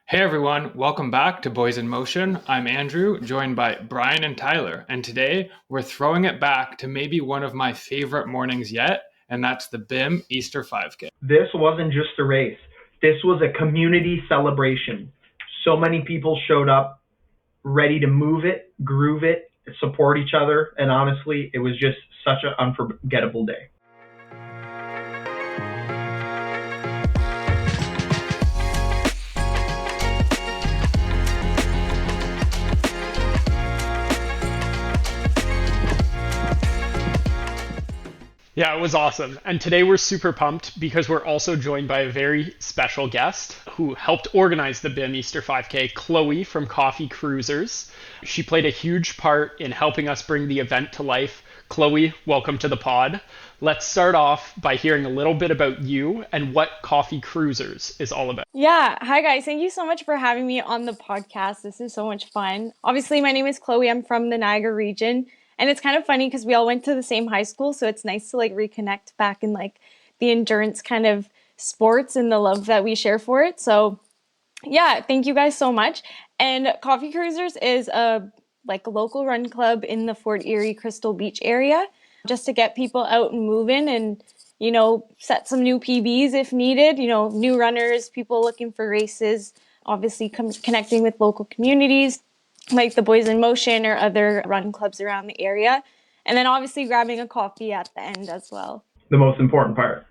Hey everyone, welcome back to Boys in Motion. I'm Andrew, joined by Brian and Tyler, and today we're throwing it back to maybe one of my favorite mornings yet, and that's the BIM Easter 5K. This wasn't just a race. This was a community celebration. So many people showed up ready to move it, groove it, support each other, and honestly, it was just such an unforgettable day. Yeah, it was awesome. And today we're super pumped because we're also joined by a very special guest who helped organize the BIM Easter 5K, Chloe from Coffee Cruisers. She played a huge part in helping us bring the event to life. Chloe, welcome to the pod. Let's start off by hearing a little bit about you and what Coffee Cruisers is all about. Yeah. Hi, guys. Thank you so much for having me on the podcast. This is so much fun. Obviously, my name is Chloe. I'm from the Niagara region. And it's kind of funny because we all went to the same high school. So it's nice to reconnect back in the endurance kind of sports and the love that we share for it. So yeah, thank you guys so much. And Coffee Cruisers is a local run club in the Fort Erie Crystal Beach area, just to get people out and moving and, set some new PBs if needed, new runners, people looking for races, obviously connecting with local communities like the Boys in Motion or other run clubs around the area. And then obviously grabbing a coffee at the end as well. The most important part.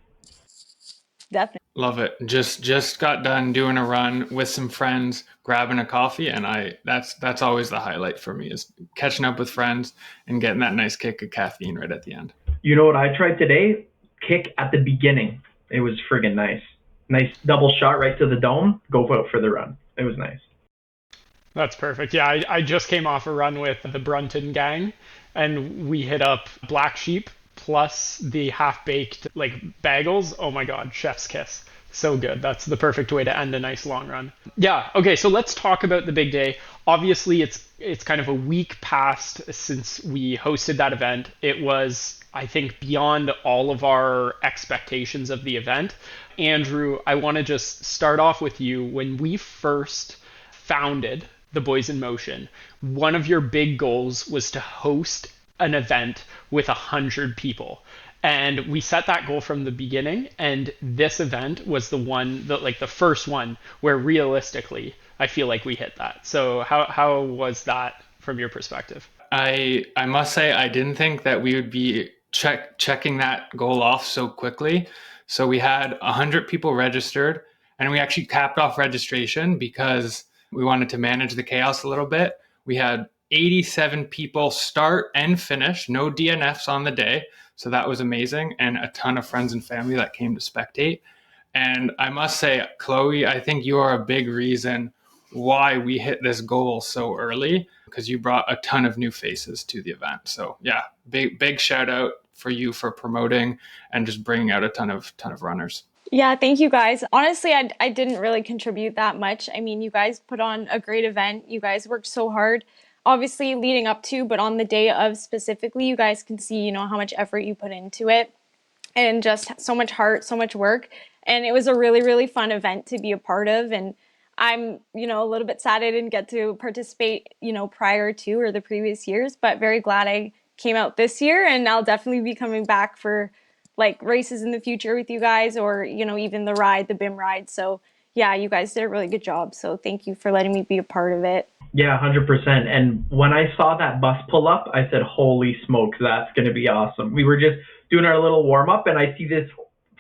Definitely. Love it. Just got done doing a run with some friends, grabbing a coffee, and that's always the highlight for me is catching up with friends and getting that nice kick of caffeine right at the end. You know what I tried today? Kick at the beginning. It was friggin' nice. Nice double shot right to the dome. Go out for the run. It was nice. That's perfect. Yeah, I just came off a run with the Brunton gang, and we hit up Black Sheep plus the half-baked bagels. Oh my God, chef's kiss. So good. That's the perfect way to end a nice long run. Yeah, okay, so let's talk about the big day. Obviously, it's kind of a week past since we hosted that event. It was, I think, beyond all of our expectations of the event. Andrew, I want to just start off with you. When we first founded the Boys in Motion, one of your big goals was to host an event with 100 people. And we set that goal from the beginning. And this event was the one that the first one where realistically, I feel like we hit that. So how was that from your perspective? I must say I didn't think that we would be checking that goal off so quickly. So we had 100 people registered, and we actually capped off registration because we wanted to manage the chaos a little bit. We had 87 people start and finish, no DNFs on the day. So that was amazing. And a ton of friends and family that came to spectate. And I must say, Chloe, I think you are a big reason why we hit this goal so early, because you brought a ton of new faces to the event. So yeah, big shout out for you for promoting and just bringing out a ton of runners. Yeah, thank you guys. Honestly, I didn't really contribute that much. I mean, you guys put on a great event. You guys worked so hard, obviously leading up to, but on the day of specifically, you guys can see, how much effort you put into it and just so much heart, so much work. And it was a really, really fun event to be a part of. And I'm, a little bit sad I didn't get to participate, prior to or the previous years, but very glad I came out this year. And I'll definitely be coming back for races in the future with you guys, or even the BIM ride. So yeah, you guys did a really good job, so thank you for letting me be a part of it. Yeah, 100%. And when I saw that bus pull up, I said, holy smokes, that's going to be awesome. We were just doing our little warm up, and I see this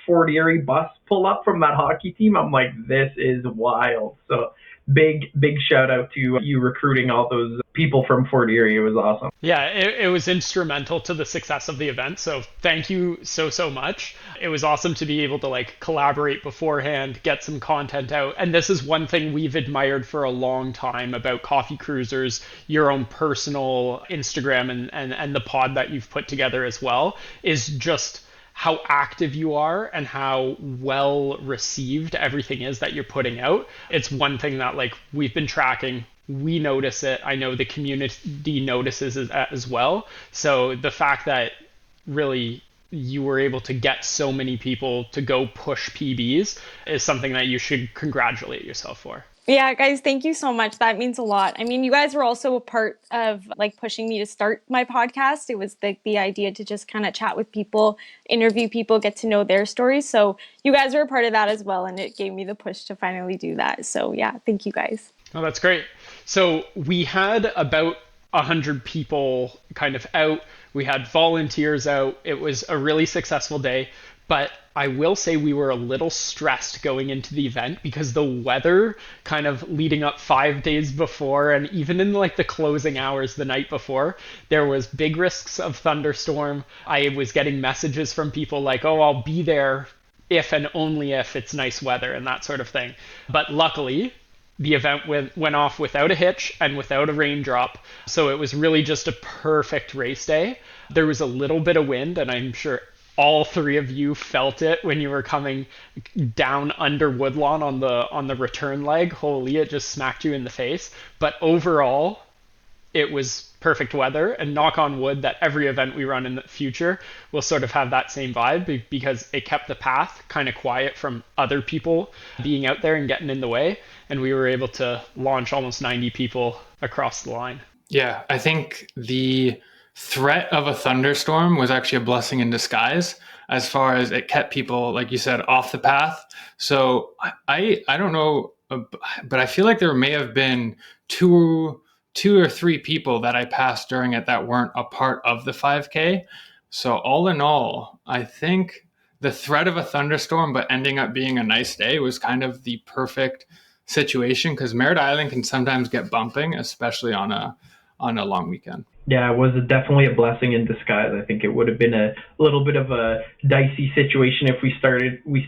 Fort Erie bus pull up from that hockey team. I'm like, this is wild. So big shout out to you recruiting all those people from Fort Erie. It was awesome. Yeah, it was instrumental to the success of the event. So thank you so much. It was awesome to be able to collaborate beforehand, get some content out. And this is one thing we've admired for a long time about Coffee Cruisers, your own personal Instagram and the pod that you've put together as well, is just how active you are and how well received everything is that you're putting out. It's one thing that we've been tracking. We notice it. I know the community notices it as well. So the fact that really you were able to get so many people to go push PBs is something that you should congratulate yourself for. Yeah, guys, thank you so much. That means a lot. I mean, you guys were also a part of like pushing me to start my podcast. It was the idea to just kind of chat with people, interview people, get to know their stories. So you guys were a part of that as well, and it gave me the push to finally do that. So yeah, thank you guys. Oh, that's great. So we had about 100 people kind of out. We had volunteers out. It was a really successful day. But I will say we were a little stressed going into the event because the weather kind of leading up 5 days before and even in like the closing hours the night before, there was big risks of thunderstorm. I was getting messages from people like, oh, I'll be there if and only if it's nice weather and that sort of thing. But luckily, the event went off without a hitch and without a raindrop. So it was really just a perfect race day. There was a little bit of wind, and I'm sure all three of you felt it when you were coming down under Woodlawn on the return leg. Holy, it just smacked you in the face. But overall, it was perfect weather, and knock on wood that every event we run in the future will sort of have that same vibe because it kept the path kind of quiet from other people being out there and getting in the way, and we were able to launch almost 90 people across the line. Yeah, I think the threat of a thunderstorm was actually a blessing in disguise as far as it kept people, like you said, off the path. So I don't know, but I feel like there may have been two or three people that I passed during it that weren't a part of the 5K. So all in all, I think the threat of a thunderstorm, but ending up being a nice day was kind of the perfect situation because Merritt Island can sometimes get bumping, especially on a long weekend. Yeah, it was definitely a blessing in disguise. I think it would have been a little bit of a dicey situation if we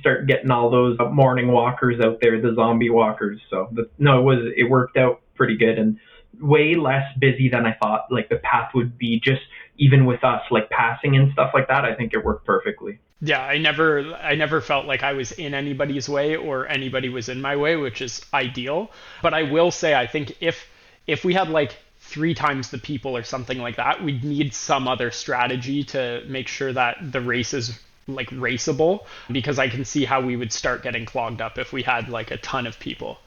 start getting all those morning walkers out there, the zombie walkers. So no, it worked out pretty good and way less busy than I thought. Like the path would be just even with us like passing and stuff like that. I think it worked perfectly. Yeah, I never felt like I was in anybody's way or anybody was in my way, which is ideal. But I will say I think if we had like 3 times the people or something like that, we'd need some other strategy to make sure that the race is like raceable, because I can see how we would start getting clogged up if we had like a ton of people.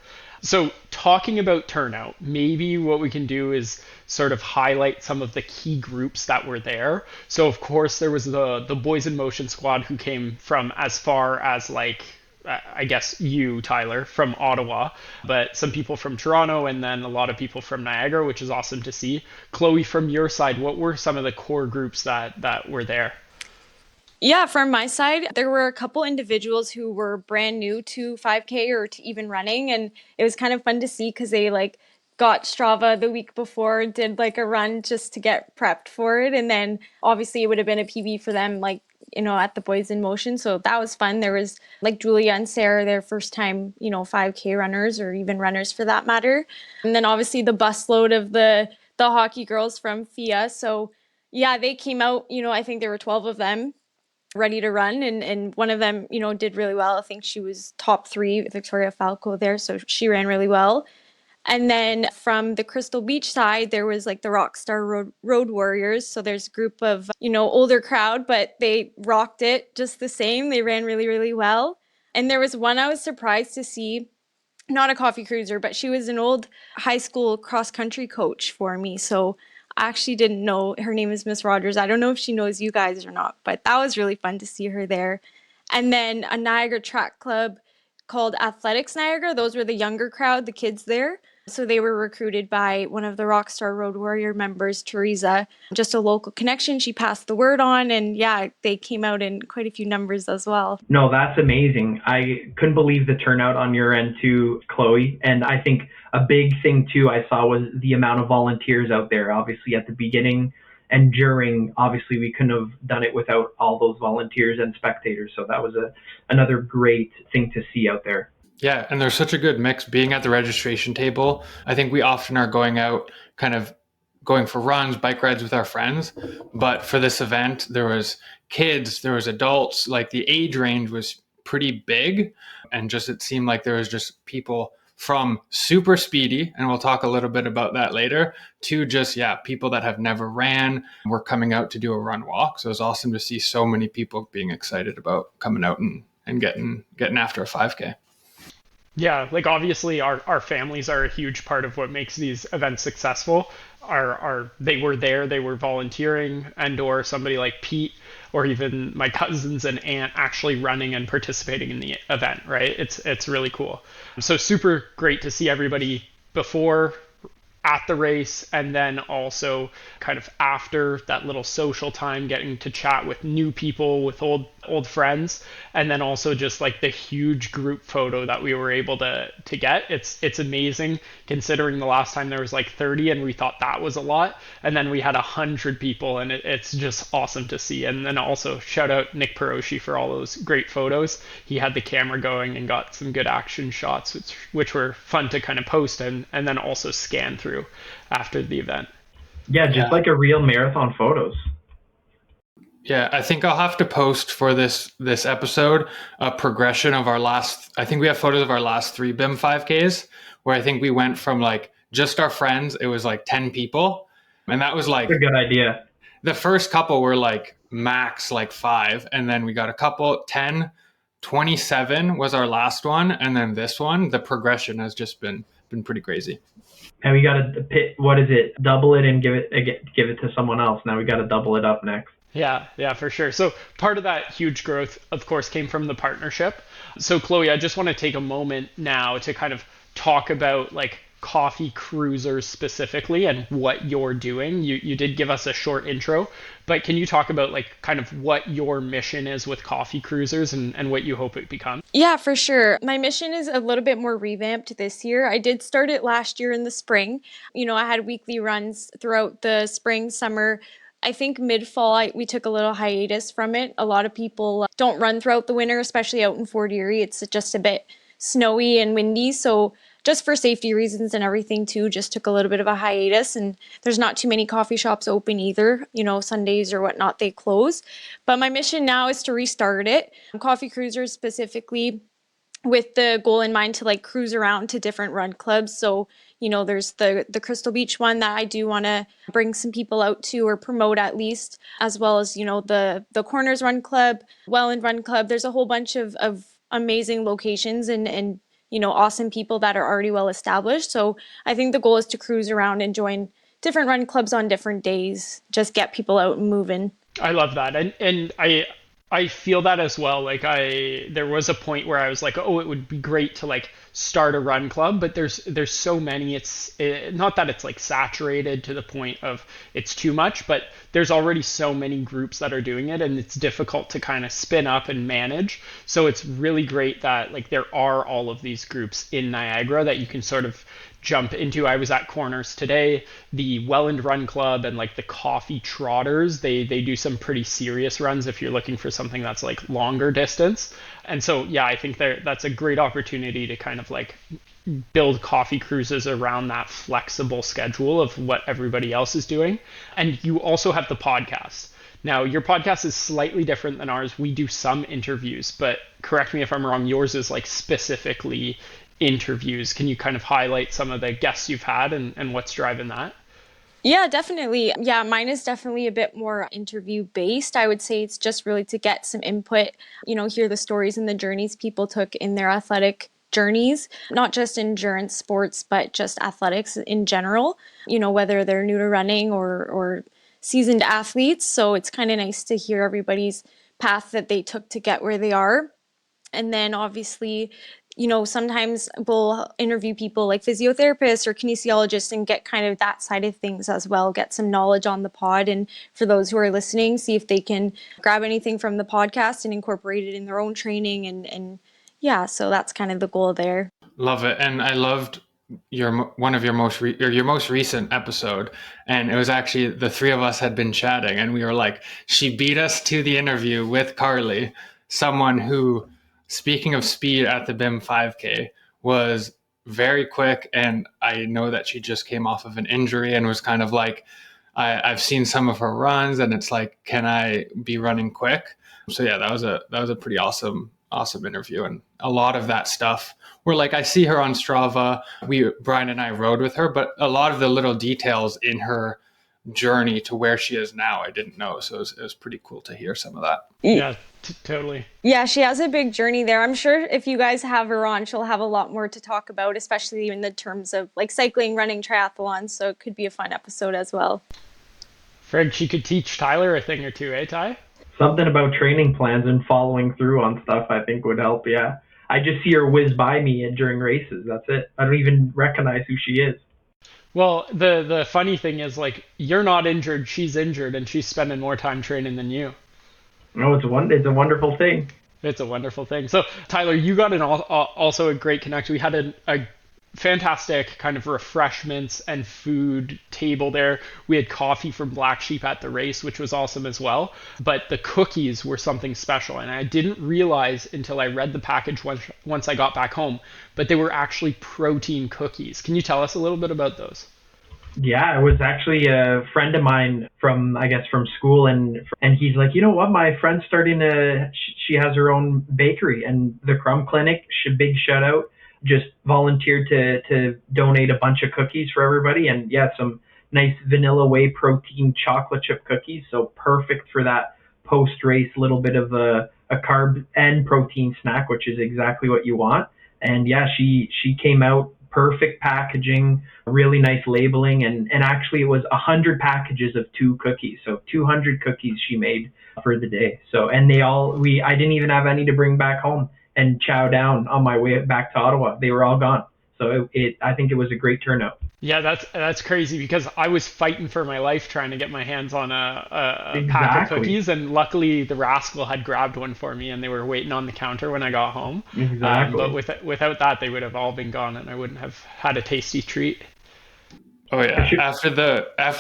So talking about turnout, maybe what we can do is sort of highlight some of the key groups that were there. So of course there was the Boys in Motion squad who came from as far as like I guess you, Tyler, from Ottawa, but some people from Toronto and then a lot of people from Niagara, which is awesome to see. Chloe, from your side, what were some of the core groups that were there? Yeah, from my side, there were a couple individuals who were brand new to 5K or to even running, and it was kind of fun to see because they like got Strava the week before, did like a run just to get prepped for it, and then obviously it would have been a PB for them, like at the Boys in Motion. So that was fun. There was like Julia and Sarah, their first time 5K runners or even runners for that matter, and then obviously the busload of the hockey girls from FIA. So yeah, they came out. I think there were 12 of them ready to run, and one of them did really well. I think she was top 3, Victoria Falco there, so she ran really well. And then from the Crystal Beach side, there was like the Rockstar Road Warriors. So there's a group of older crowd, but they rocked it just the same. They ran really, really well. And there was one I was surprised to see, not a coffee cruiser, but she was an old high school cross country coach for me. So I actually didn't know her name is Miss Rogers. I don't know if she knows you guys or not, but that was really fun to see her there. And then a Niagara track club called Athletics Niagara. Those were the younger crowd, the kids there. So they were recruited by one of the Rockstar Road Warrior members, Teresa, just a local connection. She passed the word on, and yeah, they came out in quite a few numbers as well. No, that's amazing. I couldn't believe the turnout on your end too, Chloe. And I think a big thing too I saw was the amount of volunteers out there. Obviously at the beginning and during, obviously we couldn't have done it without all those volunteers and spectators. So that was another great thing to see out there. Yeah, and there's such a good mix being at the registration table. I think we often are going out kind of going for runs, bike rides with our friends. But for this event, there was kids, there was adults, like the age range was pretty big. And just it seemed like there was just people from super speedy, and we'll talk a little bit about that later, to just, people that have never ran were coming out to do a run walk. So it was awesome to see so many people being excited about coming out and getting after a 5K. Yeah, like obviously our families are a huge part of what makes these events successful. Our they were there, they were volunteering, and or somebody like Pete or even my cousins and aunt actually running and participating in the event, right? It's really cool. So super great to see everybody before, at the race, and then also kind of after that little social time, getting to chat with new people, with old friends, and then also just like the huge group photo that we were able to get. It's amazing considering the last time there was like 30 and we thought that was a lot, and then we had 100 people, and it's just awesome to see. And then also shout out Nick Peroshi for all those great photos. He had the camera going and got some good action shots, which were fun to kind of post and then also scan through after the event. Yeah, just Yeah. like a real marathon photos. Yeah, I think I'll have to post for this episode a progression of our last. I think we have photos of our last 3 BIM 5Ks, where I think we went from like just our friends. It was like 10 people, and that was like It's a good idea. the first couple were like max like 5, and then we got a couple 10, 27 was our last one, and then this one. The progression has just been pretty crazy. And we got to pit, what is it? Double it and give it to someone else. Now we got to double it up next. Yeah, for sure. So part of that huge growth, of course, came from the partnership. So Chloe, I just want to take a moment now to kind of talk about like coffee cruisers specifically and what you're doing. You did give us a short intro, but can you talk about like kind of what your mission is with coffee cruisers and what you hope it becomes? Yeah, for sure. My mission is a little bit more revamped this year. I did start it last year in the spring. I had weekly runs throughout the spring, summer. I think mid-fall, we took a little hiatus from it. A lot of people don't run throughout the winter, especially out in Fort Erie. It's just a bit snowy and windy. So just for safety reasons and everything too, just took a little bit of a hiatus. And there's not too many coffee shops open either. Sundays or whatnot, they close. But my mission now is to restart it. Coffee cruisers specifically, with the goal in mind to like cruise around to different run clubs. So, there's the Crystal Beach one that I do want to bring some people out to or promote at least, as well as, the Corners Run Club, Welland Run Club. There's a whole bunch of amazing locations and awesome people that are already well established. So I think the goal is to cruise around and join different run clubs on different days, just get people out and moving. I love that. And I feel that as well. Like there was a point where I was like, oh, it would be great to like start a run club, but there's so many. Not that it's like saturated to the point of it's too much, but there's already so many groups that are doing it, and it's difficult to kind of spin up and manage. So it's really great that like there are all of these groups in Niagara that you can sort of jump into. I was at Corners today, the Welland Run Club and like the Coffee Trotters. They do some pretty serious runs if you're looking for something that's like longer distance. And so yeah, I think that's a great opportunity to kind of like build coffee cruises around that flexible schedule of what everybody else is doing. And you also have the podcast. Now, your podcast is slightly different than ours. We do some interviews, but correct me if I'm wrong, yours is like specifically interviews. Can you kind of highlight some of the guests you've had and what's driving that? Yeah, definitely. Yeah, mine is definitely a bit more interview based. I would say it's just really to get some input, hear the stories and the journeys people took in their athletic journeys, not just endurance sports, but just athletics in general, whether they're new to running or seasoned athletes. So it's kind of nice to hear everybody's path that they took to get where they are. And then obviously, sometimes we'll interview people like physiotherapists or kinesiologists and get kind of that side of things as well, get some knowledge on the pod. And for those who are listening, see if they can grab anything from the podcast and incorporate it in their own training. And yeah, so that's kind of the goal there. Love it. And I loved one of your your most recent episode, and it was actually the 3 of us had been chatting, and we were like, she beat us to the interview with Carly, someone who, speaking of speed at the BIM 5K, was very quick. And I know that she just came off of an injury and was kind of like, I've seen some of her runs, and it's like, can I be running quick? So yeah, that was a pretty awesome interview. And a lot of that stuff, where like I see her on Strava, Brian and I rode with her, but a lot of the little details in her journey to where she is now. I didn't know. So it was pretty cool to hear some of that. Yeah, totally. Yeah, she has a big journey there. I'm sure if you guys have her on, she'll have a lot more to talk about, especially in the terms of like cycling, running, triathlons. So it could be a fun episode as well. Fred, she could teach Tyler a thing or two, eh, Ty? Something about training plans and following through on stuff I think would help, yeah. I just see her whiz by me during races. That's it. I don't even recognize who she is. Well, the funny thing is, like, you're not injured, she's injured, and she's spending more time training than you. No, it's a wonderful thing. It's a wonderful thing. So, Tyler, you got also a great connection. We had a fantastic kind of refreshments and food table there. We had coffee from Black Sheep at the race, which was awesome as well. But the cookies were something special, and I didn't realize until I read the package once I got back home, but they were actually protein cookies. Can you tell us a little bit about those? Yeah, it was actually a friend of mine from school, and he's like, you know what, my friend's she has her own bakery, and the Crumb Clinic, big shout out, just volunteered to donate a bunch of cookies for everybody, and yeah, some nice vanilla whey protein chocolate chip cookies, so perfect for that post-race little bit of a carb and protein snack, which is exactly what you want. And yeah, she came out, perfect packaging, really nice labeling, and actually it was 100 packages of 2 cookies, so 200 cookies she made for the day. So, and I didn't even have any to bring back home and chow down on my way back to Ottawa. They were all gone. So I think it was a great turnout. Yeah, that's crazy, because I was fighting for my life trying to get my hands on a pack of cookies, and luckily the rascal had grabbed one for me, and they were waiting on the counter when I got home. Exactly. But without that, they would have all been gone, and I wouldn't have had a tasty treat. Oh yeah. After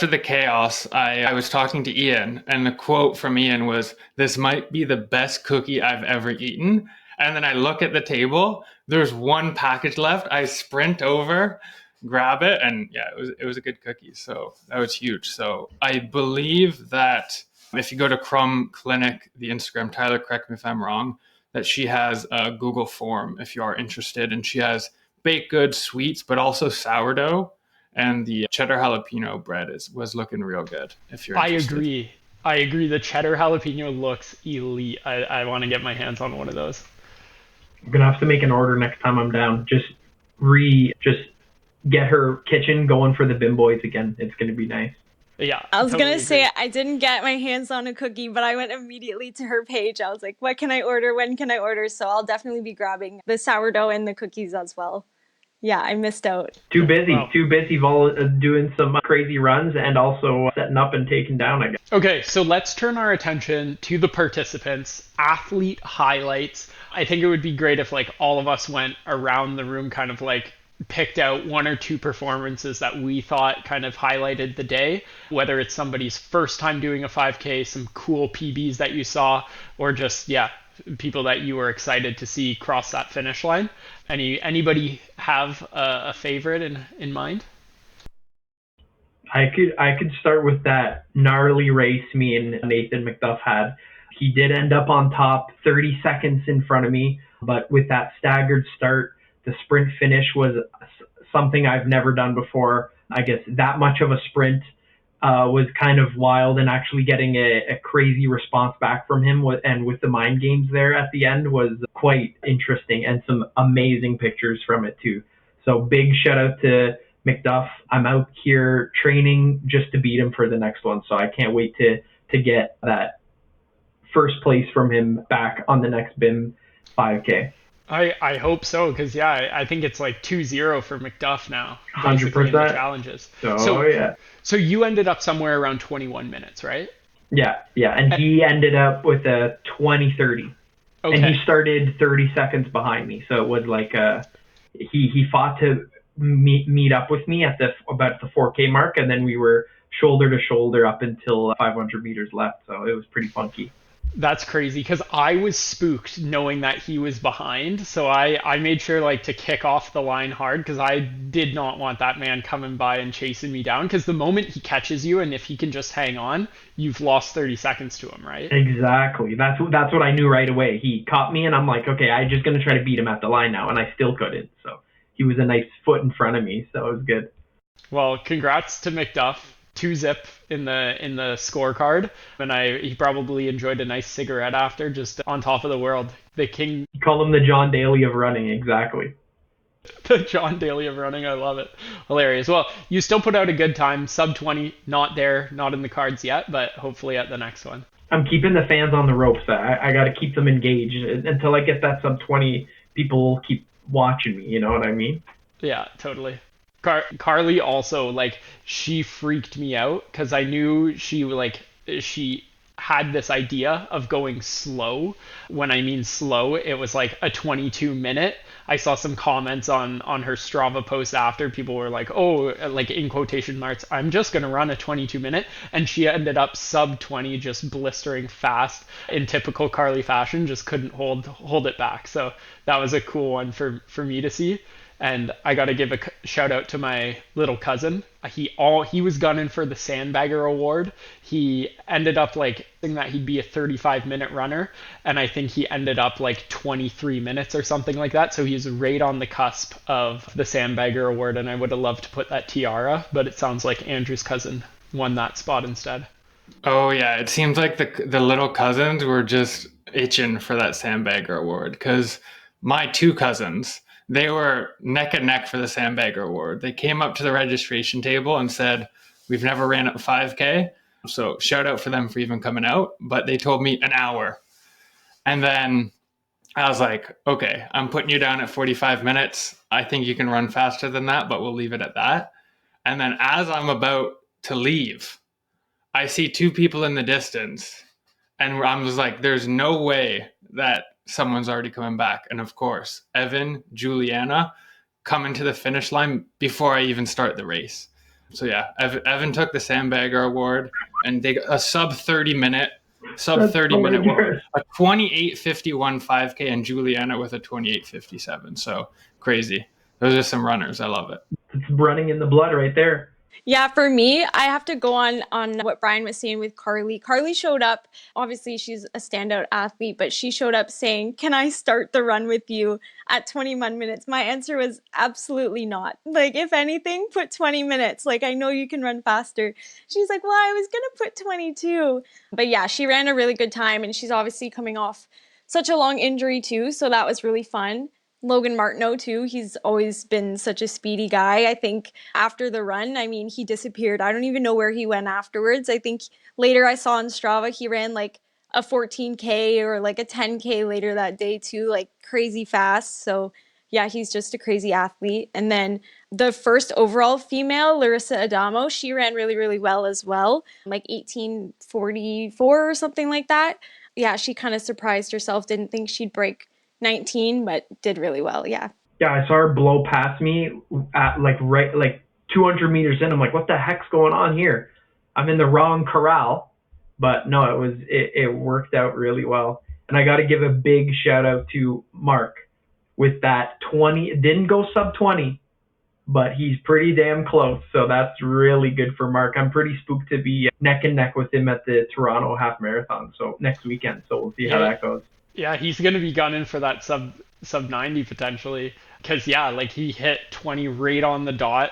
the chaos, I was talking to Ian, and the quote from Ian was, "This might be the best cookie I've ever eaten." And then I look at the table, there's one package left. I sprint over, grab it, and yeah, it was a good cookie. So that was huge. So I believe that if you go to Crumb Clinic, the Instagram, Tyler, correct me if I'm wrong, that she has a Google form if you are interested. And she has baked goods, sweets, but also sourdough. And the cheddar jalapeno bread was looking real good if you're interested. I agree. The cheddar jalapeno looks elite. I want to get my hands on one of those. I'm gonna have to make an order next time I'm down. Just get her kitchen going for the BIM boys again. It's gonna be nice. Yeah. I was totally gonna say agree. I didn't get my hands on a cookie, but I went immediately to her page. I was like, what can I order? When can I order? So I'll definitely be grabbing the sourdough and the cookies as well. Yeah, I missed out. Too busy doing some crazy runs and also setting up and taking down, I guess. Okay, so let's turn our attention to the participants, athlete highlights. I think it would be great if like all of us went around the room, kind of like picked out 1 or 2 performances that we thought kind of highlighted the day, whether it's somebody's first time doing a 5K, some cool PBs that you saw, or just, yeah, people that you were excited to see cross that finish line. Anybody have a favorite in mind? I could start with that gnarly race me and Nathan McDuff had. He did end up on top, 30 seconds in front of me, but with that staggered start, the sprint finish was something I've never done before. I guess that much of a sprint was kind of wild, and actually getting a crazy response back from him and with the mind games there at the end was quite interesting, and some amazing pictures from it too. So big shout out to McDuff. I'm out here training just to beat him for the next one, so I can't wait to get that first place from him back on the next BIM 5K. I hope so, because yeah, I think it's like 2-0 for McDuff now. 100%. In the challenges. So yeah. So you ended up somewhere around 21 minutes, right? Yeah, and he ended up with a 20:30. Okay. And he started 30 seconds behind me, so it was like he fought to meet up with me at about the 4K mark, and then we were shoulder to shoulder up until 500 meters left, so it was pretty funky. That's crazy, because I was spooked knowing that he was behind, so I made sure like to kick off the line hard, because I did not want that man coming by and chasing me down, because the moment he catches you, and if he can just hang on, you've lost 30 seconds to him, right? Exactly. That's what I knew right away. He caught me, and I'm like, okay, I'm just going to try to beat him at the line now, and I still couldn't, so he was a nice foot in front of me, so it was good. Well, congrats to McDuff. 2-zip in the scorecard, and he probably enjoyed a nice cigarette after, just on top of the world. The king. You call him the John Daly of running, exactly. The John Daly of running. I love it. Hilarious. Well, you still put out a good time. Sub 20, not there, not in the cards yet, but hopefully at the next one. I'm keeping the fans on the ropes. I got to keep them engaged until I get that sub 20. People keep watching me. You know what I mean? Yeah, totally. Carly also, like, she freaked me out because I knew she had this idea of going slow. When I mean slow, it was like a 22-minute. I saw some comments on her Strava post after. People were like, oh, like in quotation marks, I'm just going to run a 22-minute. And she ended up sub 20, just blistering fast in typical Carly fashion, just couldn't hold it back. So that was a cool one for me to see. And I got to give a shout out to my little cousin. He was gunning for the Sandbagger Award. He ended up like thinking that he'd be a 35-minute runner, and I think he ended up like 23 minutes or something like that. So he's right on the cusp of the Sandbagger Award, and I would have loved to put that tiara, but it sounds like Andrew's cousin won that spot instead. Oh yeah, it seems like the little cousins were just itching for that Sandbagger Award, because my two cousins, they were neck and neck for the Sandbagger Award. They came up to the registration table and said, we've never ran a 5K. So shout out for them for even coming out. But they told me an hour. And then I was like, okay, I'm putting you down at 45 minutes. I think you can run faster than that, but we'll leave it at that. And then as I'm about to leave, I see two people in the distance. And I was like, there's no way that someone's already coming back. And of course, Evan, Juliana coming to the finish line before I even start the race. So yeah, Evan took the Sandbagger Award, and they got a sub 30 minute walk, a 28:51 5K, and Juliana with a 28:57. So crazy. Those are some runners. I love it. It's running in the blood right there. Yeah, for me, I have to go on what Brian was saying with Carly. Carly showed up. Obviously, she's a standout athlete, but she showed up saying, can I start the run with you at 21 minutes? My answer was absolutely not. Like, if anything, put 20 minutes. Like, I know you can run faster. She's like, well, I was going to put 22. But yeah, she ran a really good time, and she's obviously coming off such a long injury too, so that was really fun. Logan Martineau too, he's always been such a speedy guy. I think after the run, I mean, he disappeared. I don't even know where he went afterwards. I think later I saw on Strava he ran like a 14K or like a 10K later that day too, like crazy fast. So yeah, he's just a crazy athlete. And then the first overall female, Larissa Adamo, she ran really, really well as well, like 18:44 or something like that. Yeah, she kind of surprised herself, didn't think she'd break 19, but did really well. Yeah, I saw her blow past me at like 200 meters in. I'm like, what the heck's going on here? I'm in the wrong corral. But no, it worked out really well. And I got to give a big shout out to Mark with that 20. It didn't go sub 20, but he's pretty damn close. So that's really good for Mark. I'm pretty spooked to be neck and neck with him at the Toronto half marathon. So next weekend. So we'll see how that goes. Yeah, he's going to be gunning for that sub 90 potentially. Because, yeah, like he hit 20 right on the dot.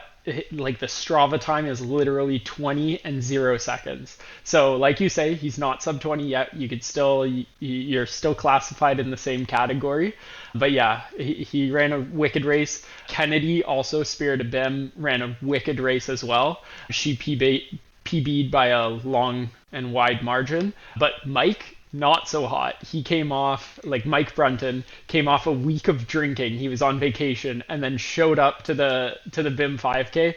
Like the Strava time is literally 20 and 0 seconds. So like you say, he's not sub 20 yet. You're still classified in the same category. But yeah, he ran a wicked race. Kennedy, also Spirit of BIM, ran a wicked race as well. She PB'd by a long and wide margin. But Mike, not so hot. He came off, like Mike Brunton, came off a week of drinking. He was on vacation and then showed up to the BIM 5K,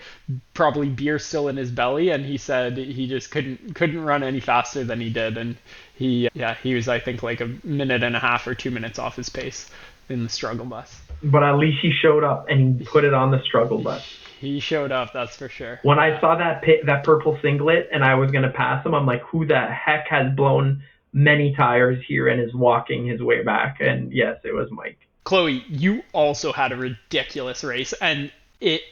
probably beer still in his belly, and he said he just couldn't run any faster than he did. And he was, I think, like a minute and a half or 2 minutes off his pace in the struggle bus. But at least he showed up and he put it on the struggle bus. He showed up, that's for sure. When I saw that purple singlet and I was going to pass him, I'm like, who the heck has blown many tires here and is walking his way back? And yes, it was Mike. Chloe, you also had a ridiculous race, and it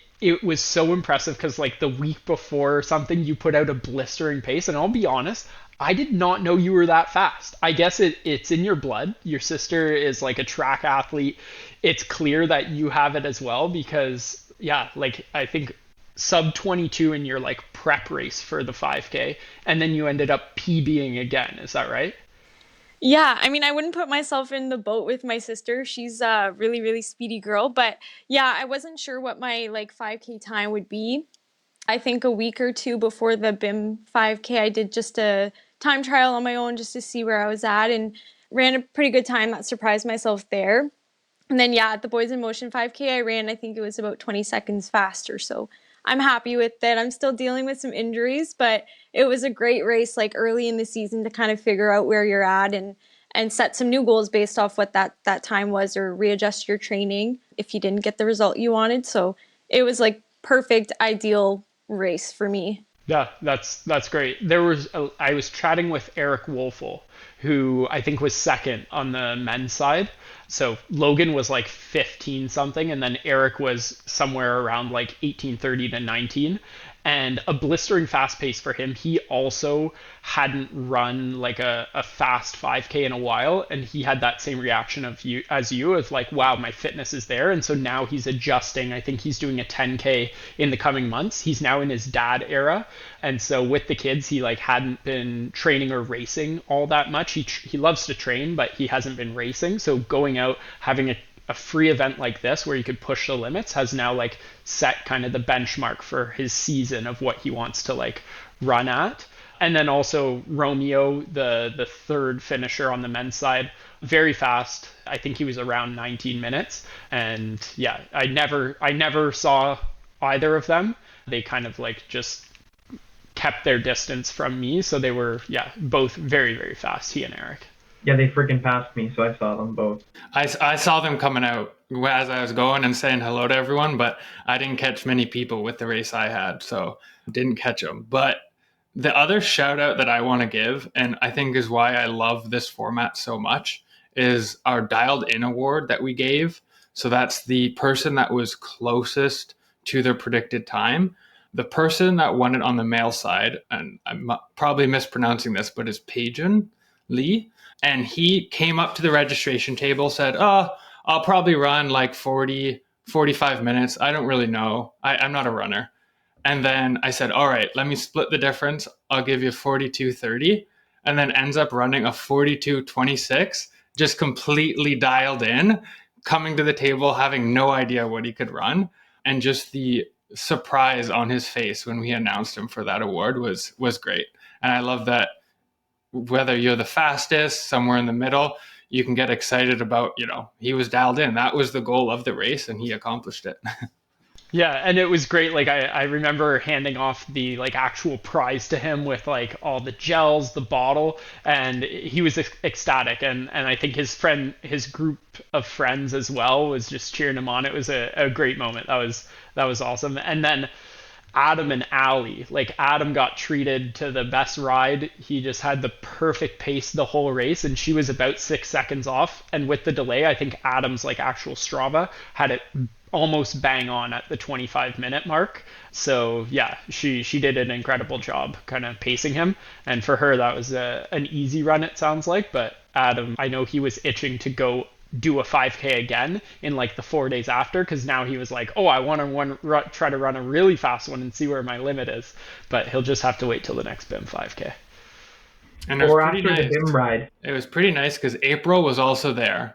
was so impressive because like the week before or something, you put out a blistering pace, and I'll be honest, I did not know you were that fast. I guess it's in your blood. Your sister is like a track athlete. It's clear that you have it as well because, yeah, like I think sub 22 in your like prep race for the 5K, and then you ended up PBing again. Is that right? Yeah, I mean, I wouldn't put myself in the boat with my sister. She's a really, really speedy girl, but yeah, I wasn't sure what my like 5K time would be. I think a week or two before the BIM 5K, I did just a time trial on my own just to see where I was at and ran a pretty good time that surprised myself there. And then, yeah, at the Boys in Motion 5K, I ran, I think it was about 20 seconds faster. So I'm happy with it. I'm still dealing with some injuries, but it was a great race like early in the season to kind of figure out where you're at and set some new goals based off what that time was or readjust your training if you didn't get the result you wanted. So it was like perfect, ideal race for me. Yeah, that's great. I was chatting with Eric Wolfel, who I think was second on the men's side. So Logan was like 15 something, and then Eric was somewhere around like 18:30 to 19. And a blistering fast pace for him. He also hadn't run like a fast 5K in a while, and he had that same reaction of you of like, wow, my fitness is there. And so now he's adjusting. I think he's doing a 10K in the coming months. He's now in his dad era, and so with the kids, he like hadn't been training or racing all that much. He loves to train, but he hasn't been racing. So going out, having a free event like this where you could push the limits has now like set kind of the benchmark for his season of what he wants to like run at. And then also Romeo, the third finisher on the men's side, very fast. I think he was around 19 minutes. And yeah, I never saw either of them. They kind of like just kept their distance from me. So they were, yeah, both very, very fast, he and Eric. Yeah, they freaking passed me, so I saw them both. I saw them coming out as I was going and saying hello to everyone, but I didn't catch many people with the race I had, so didn't catch them. But the other shout out that I want to give, and I think is why I love this format so much, is our Dialed In award that we gave. So that's the person that was closest to their predicted time. The person that won it on the male side, and I'm probably mispronouncing this, but is Pajan Lee. And he came up to the registration table, said, "Oh, I'll probably run like 40, 45 minutes. I don't really know. I'm not a runner." And then I said, "All right, let me split the difference. I'll give you 42:30." And then ends up running a 42:26, just completely dialed in, coming to the table, having no idea what he could run. And just the surprise on his face when we announced him for that award was great. And I love that whether you're the fastest, somewhere in the middle, you can get excited about, he was dialed in. That was the goal of the race and he accomplished it. Yeah, and it was great. Like I remember handing off the like actual prize to him with like all the gels, the bottle, and he was ecstatic. And I think his group of friends as well was just cheering him on. It was a great moment. That was awesome. And then Adam and Allie, like Adam got treated to the best ride. He just had the perfect pace the whole race, and she was about 6 seconds off. And with the delay, I think Adam's like actual Strava had it almost bang on at the 25-minute mark. So yeah, she did an incredible job kind of pacing him. And for her, that was an easy run, it sounds like. But Adam, I know he was itching to go do a 5K again in like the 4 days after, because now he was like, oh, I want to try to run a really fast one and see where my limit is. But he'll just have to wait till the next BIM 5K. And or after the BIM ride. It was pretty nice because April was also there.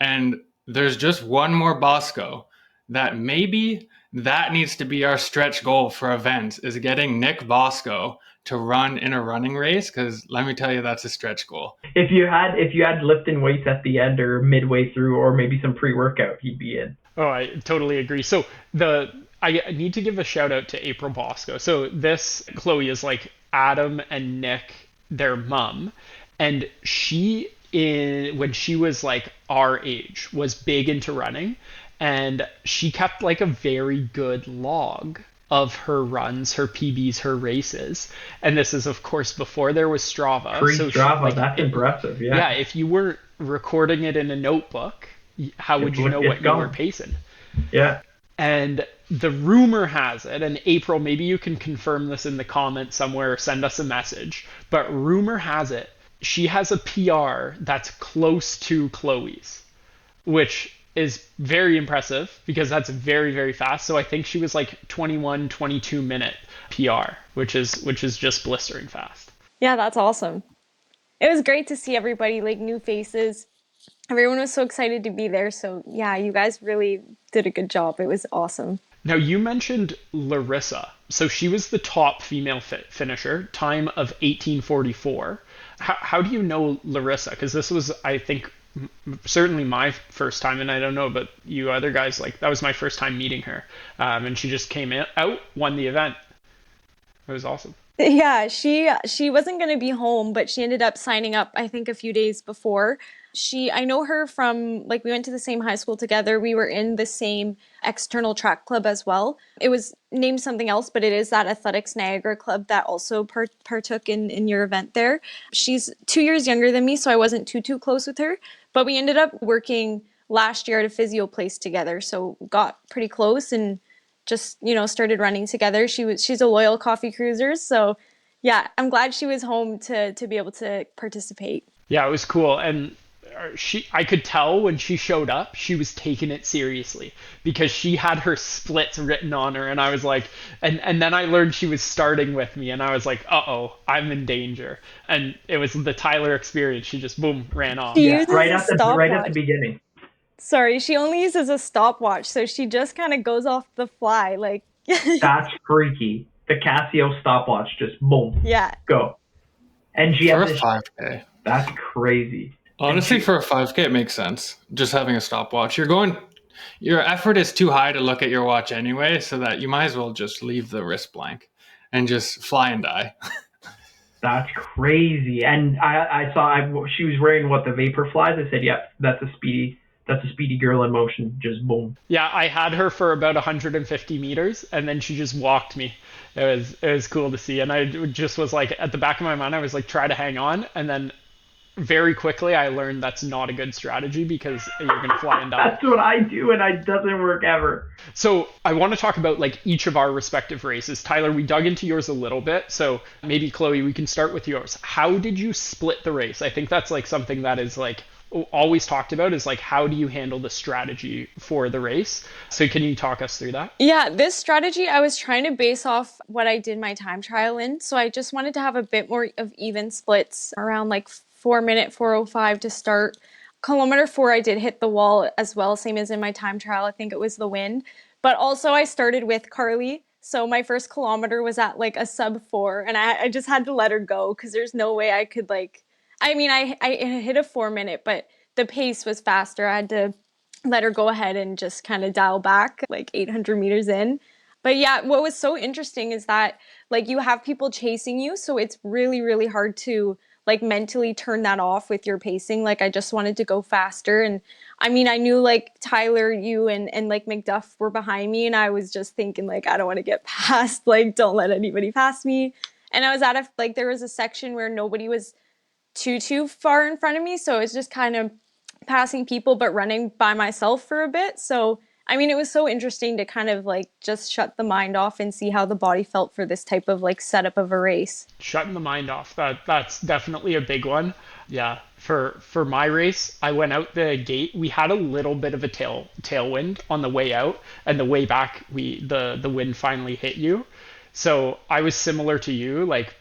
And there's just one more Bosco that maybe that needs to be our stretch goal for events, is getting Nick Bosco to run in a running race, because let me tell you, that's a stretch goal. If you had lifting weights at the end or midway through, or maybe some pre-workout, he'd be in. Oh, I totally agree. So I need to give a shout out to April Bosco. So this Chloe is like Adam and Nick, their mom, and she when she was like our age was big into running, and she kept like a very good log of her runs, her PBs, her races. And this is, of course, before there was Strava. Pre-Strava, that's impressive, yeah. Yeah, if you weren't recording it in a notebook, how would you know what you were pacing? Yeah. And the rumor has it, and April, maybe you can confirm this in the comments somewhere or send us a message, but rumor has it, she has a PR that's close to Chloe's, which is very impressive because that's very, very fast. So I think she was like 21, 22 minute PR, which is just blistering fast. Yeah, that's awesome. It was great to see everybody, like new faces. Everyone was so excited to be there. So yeah, you guys really did a good job. It was awesome. Now you mentioned Larissa. So she was the top female finisher, time of 1844. How do you know Larissa? Because this was, I think, certainly my first time, and I don't know about you other guys. Like that was my first time meeting her, and she just came out, won the event. It was awesome. Yeah, she wasn't going to be home, but she ended up signing up I think a few days before. I know her from like we went to the same high school together. We were in the same external track club as well. It was named something else, but it is that Athletics Niagara club that also partook in your event there. She's 2 years younger than me, so I wasn't too close with her, but we ended up working last year at a physio place together, so got pretty close and just started running together. She's a loyal coffee cruiser, so yeah, I'm glad she was home to be able to participate. Yeah, it was cool, and I could tell when she showed up, she was taking it seriously because she had her splits written on her, and I was like, and then I learned she was starting with me, and I was like, uh-oh, I'm in danger. And it was the Tyler experience. She just boom ran off. She Yeah, uses right a at the stopwatch. beginning. Sorry, she only uses a stopwatch, so she just kind of goes off the fly, like. That's freaky. The Casio stopwatch, just boom, Yeah. go. And she For has a this. 5K. That's crazy. Honestly, for a 5K, it makes sense. Just having a stopwatch. Your effort is too high to look at your watch anyway, so that you might as well just leave the wrist blank and just fly and die. That's crazy. And I saw she was wearing the vapor flies. I said, yep, that's a speedy girl in motion. Just boom. Yeah, I had her for about 150 meters, and then she just walked me. It was cool to see, and I just was like, at the back of my mind, I was like, try to hang on, and then very quickly I learned that's not a good strategy because you're gonna fly and die. That's what I do, and it doesn't work ever. So I want to talk about like each of our respective races. Tyler, we dug into yours a little bit, so maybe Chloe, we can start with yours. How did you split the race? I think that's like something that is like always talked about, is like, how do you handle the strategy for the race? So can you talk us through that? Yeah, this strategy I was trying to base off what I did my time trial in. So I just wanted to have a bit more of even splits around like 4-minute 4:05 to start. Kilometer 4, I did hit the wall as well, same as in my time trial. I think it was the wind. But also I started with Carly. So my first kilometer was at like a sub 4, and I just had to let her go because there's no way I could I hit a 4-minute, but the pace was faster. I had to let her go ahead and just kind of dial back like 800 meters in. But yeah, what was so interesting is that like you have people chasing you, so it's really, really hard to like mentally turn that off with your pacing. Like I just wanted to go faster. And I mean, I knew like Tyler, you and like McDuff were behind me, and I was just thinking like, I don't want to get past, like don't let anybody pass me. And I was there was a section where nobody was too far in front of me, so it's just kind of passing people but running by myself for a bit. So I mean, it was so interesting to kind of like just shut the mind off and see how the body felt for this type of like setup of a race. Shutting the mind off, that's definitely a big one. Yeah, for my race, I went out the gate. We had a little bit of a tailwind on the way out, and the way back the wind finally hit you. So I was similar to you, like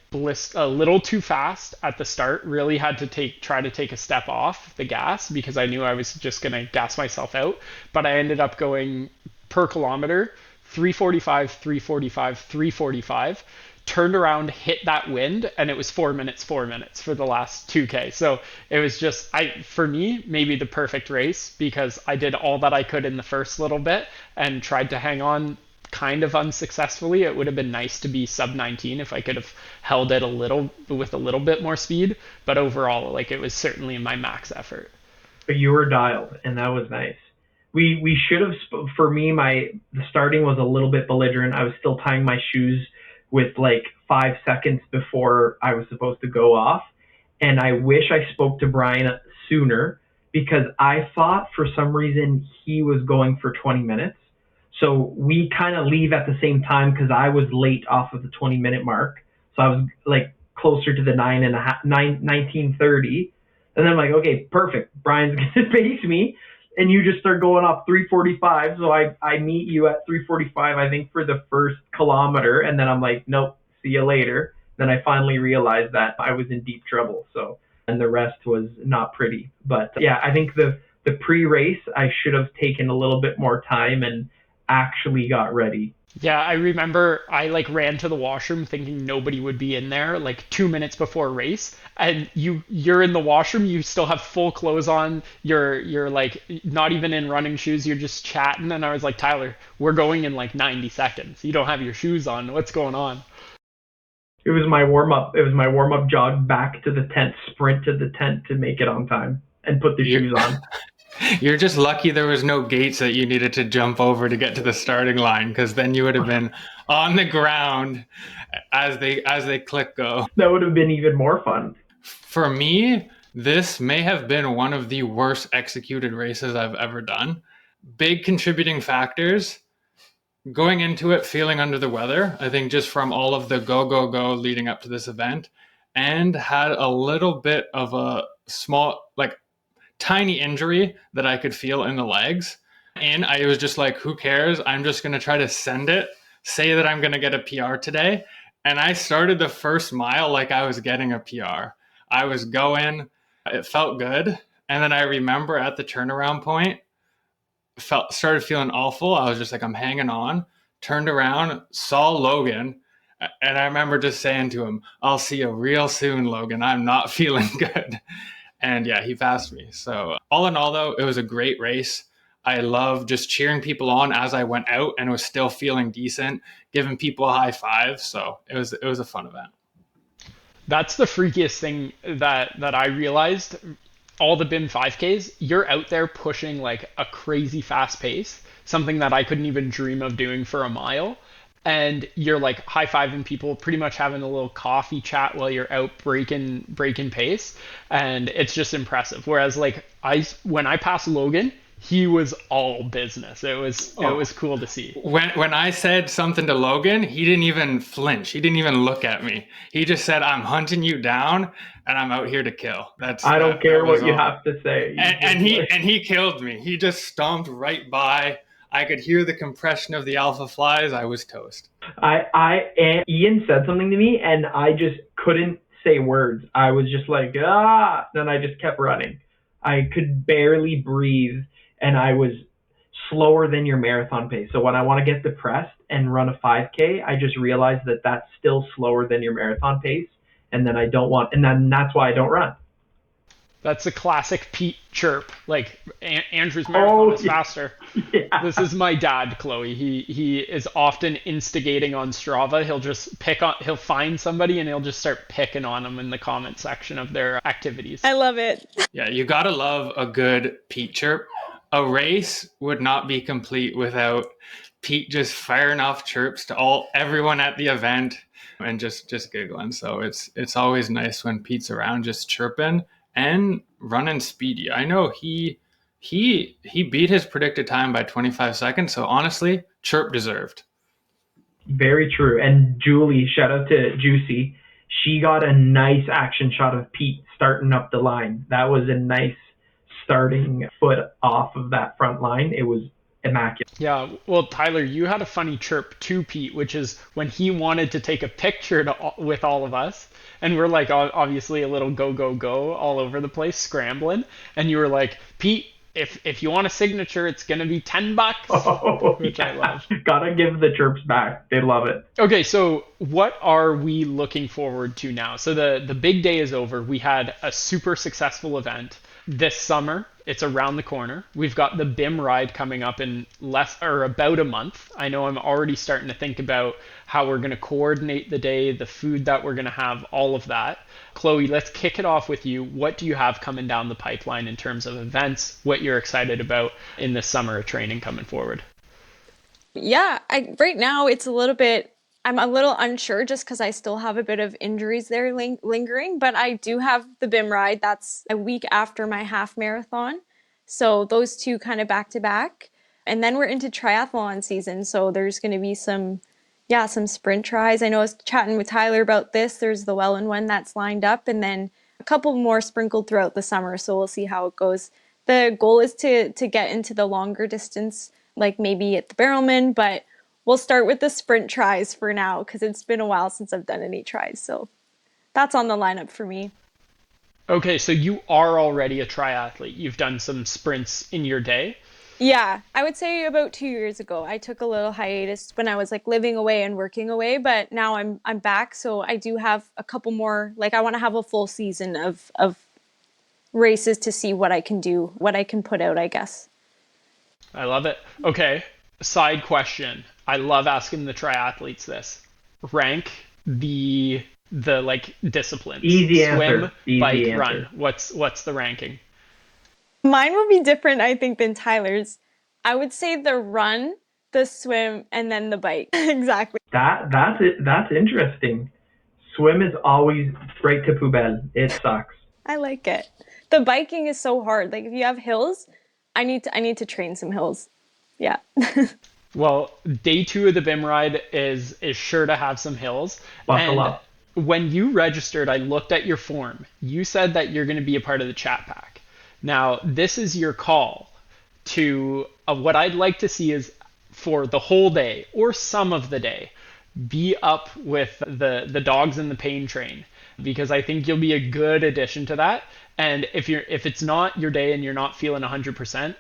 a little too fast at the start. Really had to try to take a step off the gas because I knew I was just gonna gas myself out. But I ended up going per kilometer 345, 345, 345. Turned around, hit that wind, and it was 4 minutes for the last 2K. So it was just for me, maybe the perfect race because I did all that I could in the first little bit and tried to hang on kind of unsuccessfully. It would have been nice to be sub 19 if I could have held it with a little bit more speed, but overall, like it was certainly my max effort. But you were dialed, and that was nice. We should have. For me, the starting was a little bit belligerent. I was still tying my shoes with like 5 seconds before I was supposed to go off, and I wish I spoke to Brian sooner because I thought for some reason he was going for 20 minutes. So we kind of leave at the same time because I was late off of the 20-minute mark. So I was like closer to the 19:30. And then I'm like, okay, perfect. Brian's going to pace me. and you just start going off 3:45. So I meet you at 3:45, I think, for the first kilometer, and then I'm like, nope, see you later. Then I finally realized that I was in deep trouble. So, and the rest was not pretty. But yeah, I think the pre-race, I should have taken a little bit more time and actually got ready. Yeah, I remember I like ran to the washroom thinking nobody would be in there like 2 minutes before race, and you're in the washroom, you still have full clothes on, you're like not even in running shoes, you're just chatting, and I was like, Tyler, we're going in like 90 seconds. You don't have your shoes on. What's going on? It was my warm up. It was my warm up jog back to the tent, sprint to the tent to make it on time and put the shoes on. You're just lucky there was no gates that you needed to jump over to get to the starting line, because then you would have been on the ground as they click go. That would have been even more fun. For me, this may have been one of the worst executed races I've ever done. Big contributing factors. Going into it feeling under the weather, I think, just from all of the go leading up to this event, and had a little bit of a small, like, tiny injury that I could feel in the legs. And I was just like, who cares? I'm just going to try to send it, say that I'm going to get a PR today. And I started the first mile like I was getting a PR. I was going, it felt good. And then I remember at the turnaround point, started feeling awful. I was just like, I'm hanging on. Turned around, saw Logan, and I remember just saying to him, I'll see you real soon, Logan. I'm not feeling good. And yeah, he passed me. So all in all, though, it was a great race. I love just cheering people on as I went out and was still feeling decent, giving people a high five. So it was a fun event. That's the freakiest thing that I realized. All the BIM 5Ks, you're out there pushing like a crazy fast pace, something that I couldn't even dream of doing for a mile. And you're like high-fiving people, pretty much having a little coffee chat while you're out breaking pace, and it's just impressive. Whereas like when I passed Logan, he was all business. It was cool to see. When I said something to Logan, he didn't even flinch. He didn't even look at me. He just said, "I'm hunting you down, and I'm out here to kill." I don't care what you have to say. And he killed me. He just stomped right by. I could hear the compression of the alpha flies. I was toast. And Ian said something to me, and I just couldn't say words. I was just like, ah. Then I just kept running. I could barely breathe, and I was slower than your marathon pace. So when I want to get depressed and run a 5K, I just realize that that's still slower than your marathon pace, and then and that's why I don't run. That's a classic Pete chirp. Like Andrew's marathon is faster. Yeah. This is my dad, Chloe. He is often instigating on Strava. He'll find somebody and he'll just start picking on them in the comment section of their activities. I love it. Yeah, you gotta love a good Pete chirp. A race would not be complete without Pete just firing off chirps to everyone at the event and just giggling. So it's always nice when Pete's around, just chirping and running speedy. I know he beat his predicted time by 25 seconds. So honestly, chirp deserved. Very true. And Julie, shout out to Juicy. She got a nice action shot of Pete starting up the line. That was a nice starting foot off of that front line. It was immaculate. Yeah, well, Tyler, you had a funny chirp to Pete, which is when he wanted to take a picture with all of us, and we're like obviously a little go all over the place, scrambling, and you were like, Pete, if you want a signature, it's gonna be $10, which yeah. I love. Gotta give the chirps back. They love it. Okay, so what are we looking forward to now? So the big day is over. We had a super successful event this summer. It's around the corner. We've got the BIM ride coming up in about a month. I know I'm already starting to think about how we're going to coordinate the day, the food that we're going to have, all of that. Chloe, let's kick it off with you. What do you have coming down the pipeline in terms of events, what you're excited about in the summer of training coming forward? Yeah, right now I'm a little unsure just because I still have a bit of injuries there lingering, but I do have the BIM ride. That's a week after my half marathon. So those two kind of back to back. And then we're into triathlon season. So there's going to be some sprint tries. I know I was chatting with Tyler about this. There's the Welland one that's lined up, and then a couple more sprinkled throughout the summer. So we'll see how it goes The goal is to get into the longer distance, like maybe at the Barrelman, but we'll start with the sprint tries for now because it's been a while since I've done any tries. So that's on the lineup for me. Okay, so you are already a triathlete. You've done some sprints in your day. Yeah, I would say about 2 years ago, I took a little hiatus when I was like living away and working away, but now I'm back, so I do have a couple more. Like I want to have a full season of races to see what I can do, what I can put out, I guess. I love it. Okay, side question. I love asking the triathletes this. Rank the like disciplines. Easy Swim, answer. Easy bike, answer. run. What's the ranking? Mine will be different, I think, than Tyler's. I would say the run, the swim, and then the bike. Exactly. That's it. That's interesting. Swim is always straight to poubelle. It sucks. I like it. The biking is so hard. Like if you have hills, I need to train some hills. Yeah. Well, day 2 of the BIM ride is sure to have some hills. Buckle And up. when you registered, I looked at your form. You said that you're going to be a part of the chat pack. Now, this is your call to what I'd like to see is for the whole day or some of the day, be up with the dogs in the pain train because I think you'll be a good addition to that. And if it's not your day and you're not feeling 100%,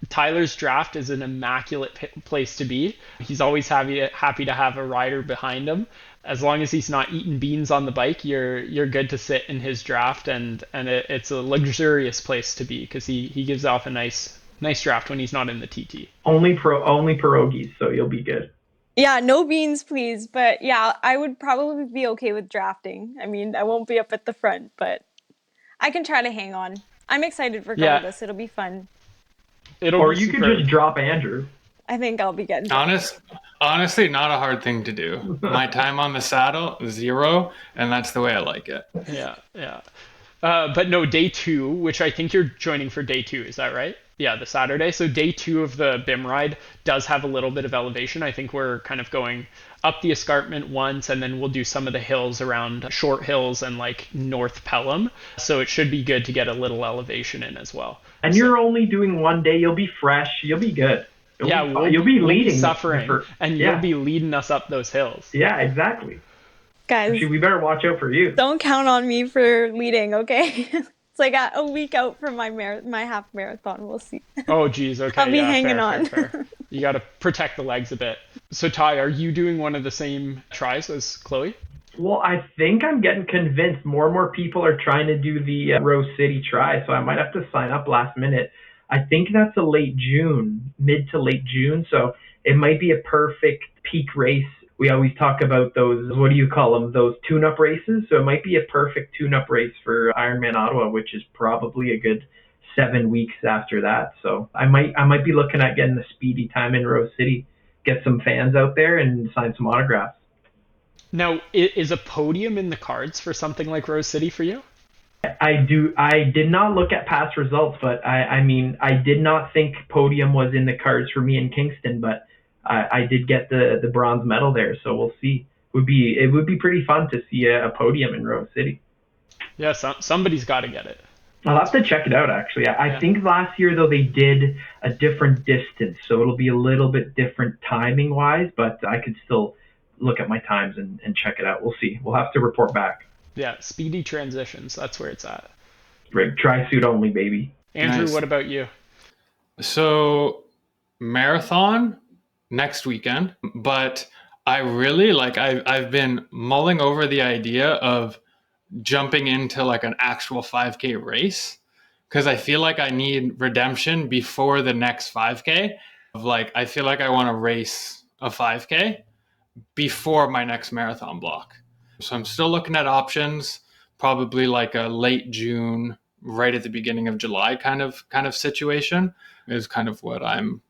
Tyler's draft is an immaculate place to be. He's always happy to have a rider behind him. As long as he's not eating beans on the bike, you're good to sit in his draft, and it's a luxurious place to be because he gives off a nice draft when he's not in the TT. Only pierogies, so you'll be good. Yeah, no beans, please. But yeah, I would probably be okay with drafting. I mean, I won't be up at the front, but I can try to hang on. I'm excited regardless. It'll be fun. Or you could just drop Andrew. I think I'll be getting Honestly, not a hard thing to do. My time on the saddle, 0, and that's the way I like it. Yeah. But no, day 2, which I think you're joining for day 2, is that right? Yeah, the Saturday. So day 2 of the BIM ride does have a little bit of elevation. I think we're kind of going up the escarpment once, and then we'll do some of the hills around Short Hills and like North Pelham. So it should be good to get a little elevation in as well. And you're only doing one day. You'll be fresh. You'll be good. You'll be leading. We'll be suffering, and you'll be leading us up those hills. Yeah, exactly. Guys, actually, we better watch out for you. Don't count on me for leading, okay? It's like a week out from my half marathon. We'll see. Oh, geez. Okay. I'll be hanging on. Fair. You got to protect the legs a bit. So, Ty, are you doing one of the same tries as Chloe? Well, I think I'm getting convinced more and more people are trying to do the Rose City try, so I might have to sign up last minute. I think that's a mid to late June, so it might be a perfect peak race. We always talk about those, what do you call them, those tune-up races, so it might be a perfect tune-up race for Ironman Ottawa, which is probably a good 7 weeks after that. So I might be looking at getting the speedy time in Rose City, get some fans out there and sign some autographs. Now, is a podium in the cards for something like Rose City for you? I did not look at past results, but I mean, I did not think podium was in the cards for me in Kingston, but I did get the bronze medal there, so we'll see. It would be pretty fun to see a podium in Rose City. Yeah, somebody's got to get it. I'll have to check it out, actually. I think last year, though, they did a different distance, so it'll be a little bit different timing-wise, but I could still look at my times and check it out. We'll see. We'll have to report back. Yeah, speedy transitions. That's where it's at. Right, tri-suit only, baby. Andrew, Nice. What about you? So, marathon next weekend, but I really I've been mulling over the idea of jumping into like an actual 5K race because I feel like I need redemption before the next 5K. I feel like I want to race a 5K before my next marathon block. So I'm still looking at options, probably like a late June, right at the beginning of July kind of situation is kind of what I'm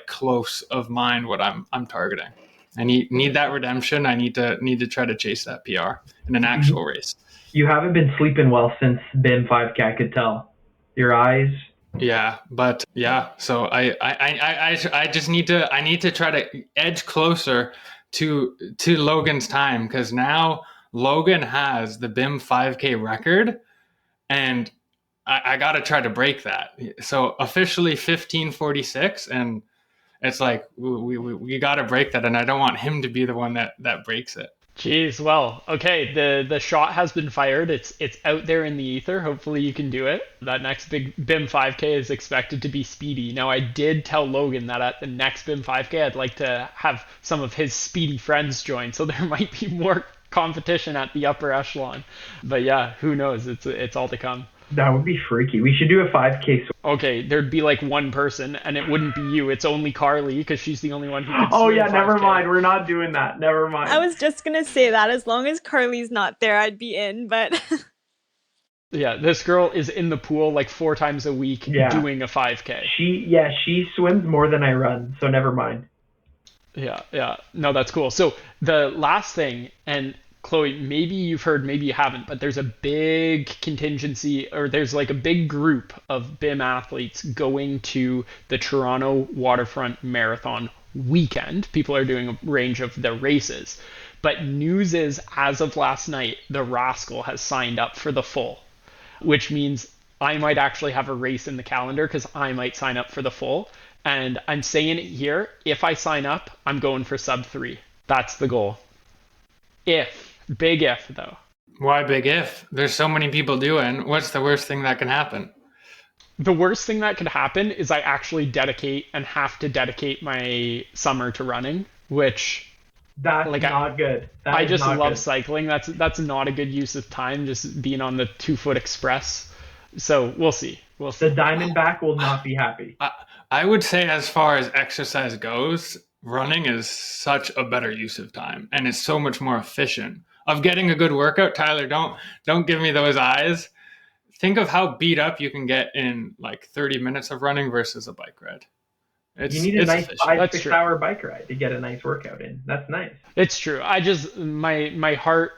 close of mind what I'm targeting. I need that redemption. I need to try to chase that PR in an actual race. You haven't been sleeping well since BIM 5K, I could tell. Your eyes. Yeah, but yeah, so I just need to try to edge closer to Logan's time because now Logan has the BIM 5K record, and I got to try to break that. So officially 15:46, and it's like we got to break that, and I don't want him to be the one that breaks it. Jeez, well, okay, the shot has been fired. It's out there in the ether. Hopefully you can do it. That next big BIM 5K is expected to be speedy. Now, I did tell Logan that at the next BIM 5K, I'd like to have some of his speedy friends join, so there might be more competition at the upper echelon. But yeah, who knows? It's all to come. That would be freaky. We should do a 5K. Okay, there'd be like one person, and it wouldn't be you. It's only Carly, because she's the only one who can Oh swim yeah, never 5K. mind. We're not doing that. Never mind. I was just gonna say that as long as Carly's not there, I'd be in, but Yeah, this girl is in the pool like 4 times a week doing a 5K. She swims more than I run, so never mind. Yeah. No, that's cool. So the last thing, and Chloe, maybe you've heard, maybe you haven't, but there's a big contingency, or there's like a big group of BIM athletes going to the Toronto Waterfront Marathon weekend. People are doing a range of the races. But news is, as of last night, the Rascal has signed up for the full, which means I might actually have a race in the calendar because I might sign up for the full. And I'm saying it here, if I sign up, I'm going for sub 3. That's the goal. Big if though. Why big if? There's so many people doing. What's the worst thing that can happen? The worst thing that could happen is I actually have to dedicate my summer to running, which that's like, not good. I just love cycling. That's not a good use of time, just being on the 2-foot express. So we'll see. The Diamondback will not be happy. I would say, as far as exercise goes, running is such a better use of time, and it's so much more efficient of getting a good workout. Tyler, don't give me those eyes. Think of how beat up you can get in like 30 minutes of running versus a bike ride. You need a nice 5-6 hour bike ride to get a nice workout in. That's nice. It's true. I just my heart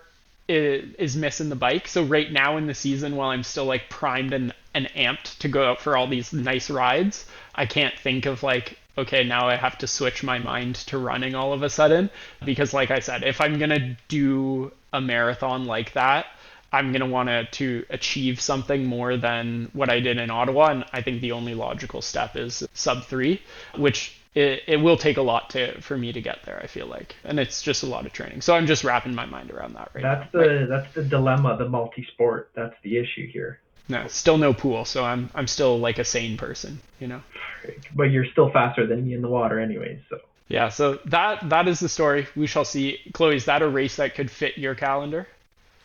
is missing the bike. So right now in the season, while I'm still like primed and amped to go out for all these nice rides, I can't think of like, okay, now I have to switch my mind to running all of a sudden. Because like I said, if I'm going to do a marathon like that, I'm going to want to achieve something more than what I did in Ottawa. And I think the only logical step is sub 3, which it will take a lot for me to get there, I feel like. And it's just a lot of training. So I'm just wrapping my mind around that right now. That's the dilemma, the multi-sport. That's the issue here. No, still no pool, so I'm still like a sane person, you know. But you're still faster than me in the water anyways, so. Yeah, so that is the story. We shall see. Chloe, is that a race that could fit your calendar?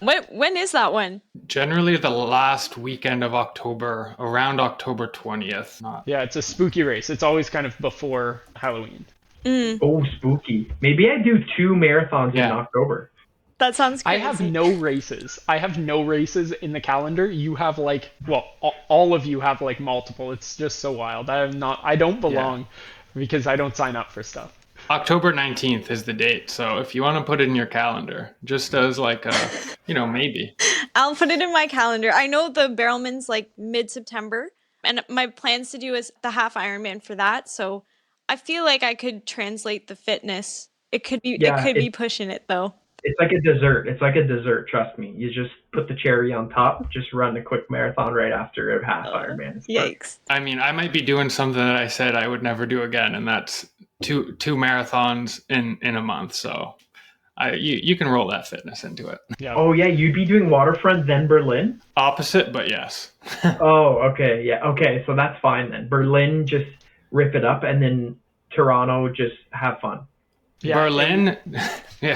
When is that one? Generally the last weekend of October, around October 20th. Yeah, it's a spooky race. It's always kind of before Halloween. Oh, spooky. Maybe I do 2 marathons in October. That sounds crazy. I have no races. In the calendar. You have like, well, all of you have like multiple. It's just so wild. I don't belong because I don't sign up for stuff. October 19th is the date. So if you want to put it in your calendar, just as like a, maybe. I'll put it in my calendar. I know the Barrelman's like mid-September, and my plans to do is the half Ironman for that. So I feel like I could translate the fitness. It could be pushing it though. It's like a dessert. Trust me. You just put the cherry on top. Just run a quick marathon right after a half Ironman. Yikes! I mean, I might be doing something that I said I would never do again, and that's two marathons in a month. So, you can roll that fitness into it. Yeah. Oh yeah, you'd be doing Waterfront then Berlin. Opposite, but yes. Oh, okay, yeah, okay. So that's fine then. Berlin, just rip it up, and then Toronto, just have fun. Yeah, Berlin.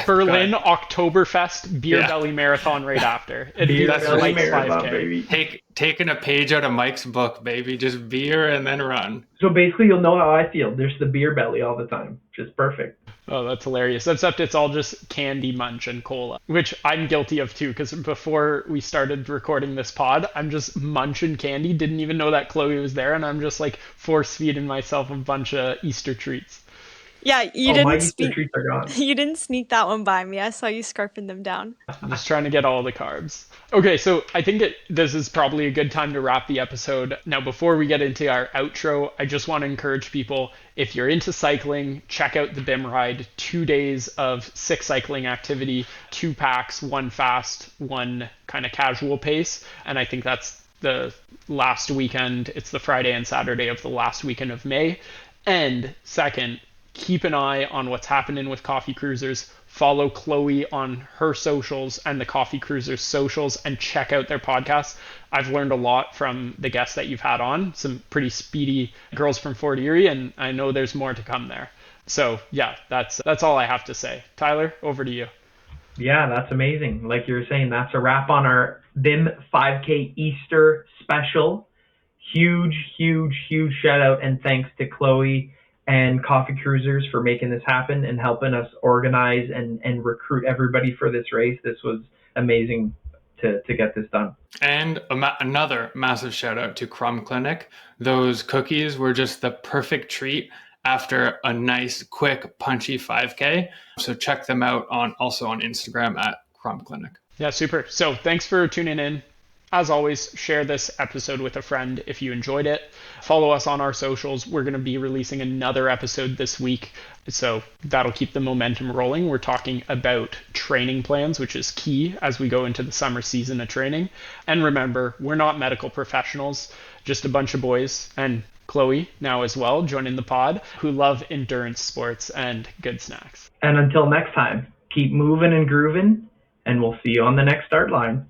Berlin Oktoberfest beer belly marathon right after. That's like 5K. Baby. Taking a page out of Mike's book, baby. Just beer and then run. So basically, you'll know how I feel. There's the beer belly all the time. Just perfect. Oh, that's hilarious. Except it's all just candy munch and cola, which I'm guilty of too, because before we started recording this pod, I'm just munching candy. Didn't even know that Chloe was there, and I'm just like force feeding myself a bunch of Easter treats. Yeah, my Easter treats are gone. You didn't sneak that one by me. I saw you scarfing them down. I'm just trying to get all the carbs. Okay, so I think this is probably a good time to wrap the episode. Now, before we get into our outro, I just want to encourage people, if you're into cycling, check out the BIM Ride. 2 days of 6 cycling activity, 2 packs, 1 fast, 1 kind of casual pace. And I think that's the last weekend. It's the Friday and Saturday of the last weekend of May. And second, keep an eye on what's happening with Coffee Cruisers. Follow Chloe on her socials and the Coffee Cruisers socials and check out their podcasts. I've learned a lot from the guests that you've had on, some pretty speedy girls from Fort Erie, and I know there's more to come there. So yeah, that's all I have to say. Tyler, over to you. Yeah, that's amazing. Like you were saying, that's a wrap on our BIM 5K Easter special. Huge, huge, huge shout out and thanks to Chloe and Coffee Cruisers for making this happen and helping us organize and recruit everybody for this race. This was amazing to get this done. And another massive shout out to Crumb Clinic. Those cookies were just the perfect treat after a nice, quick, punchy 5K. So check them out also on Instagram at Crumb Clinic. Yeah, super. So thanks for tuning in. As always, share this episode with a friend if you enjoyed it. Follow us on our socials. We're going to be releasing another episode this week, so that'll keep the momentum rolling. We're talking about training plans, which is key as we go into the summer season of training. And remember, we're not medical professionals, just a bunch of boys, and Chloe now as well, joining the pod, who love endurance sports and good snacks. And until next time, keep moving and grooving, and we'll see you on the next start line.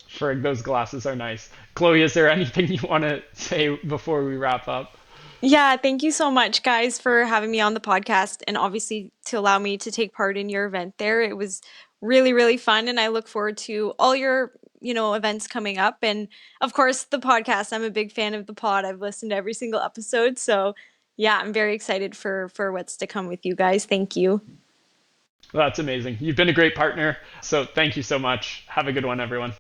Ferg, those glasses are nice. Chloe, is there anything you want to say before we wrap up? Yeah, thank you so much, guys, for having me on the podcast and obviously to allow me to take part in your event there. It was really, really fun, and I look forward to all your, events coming up. And of course, the podcast. I'm a big fan of the pod. I've listened to every single episode. So yeah, I'm very excited for what's to come with you guys. Thank you. Well, that's amazing. You've been a great partner. So thank you so much. Have a good one, everyone.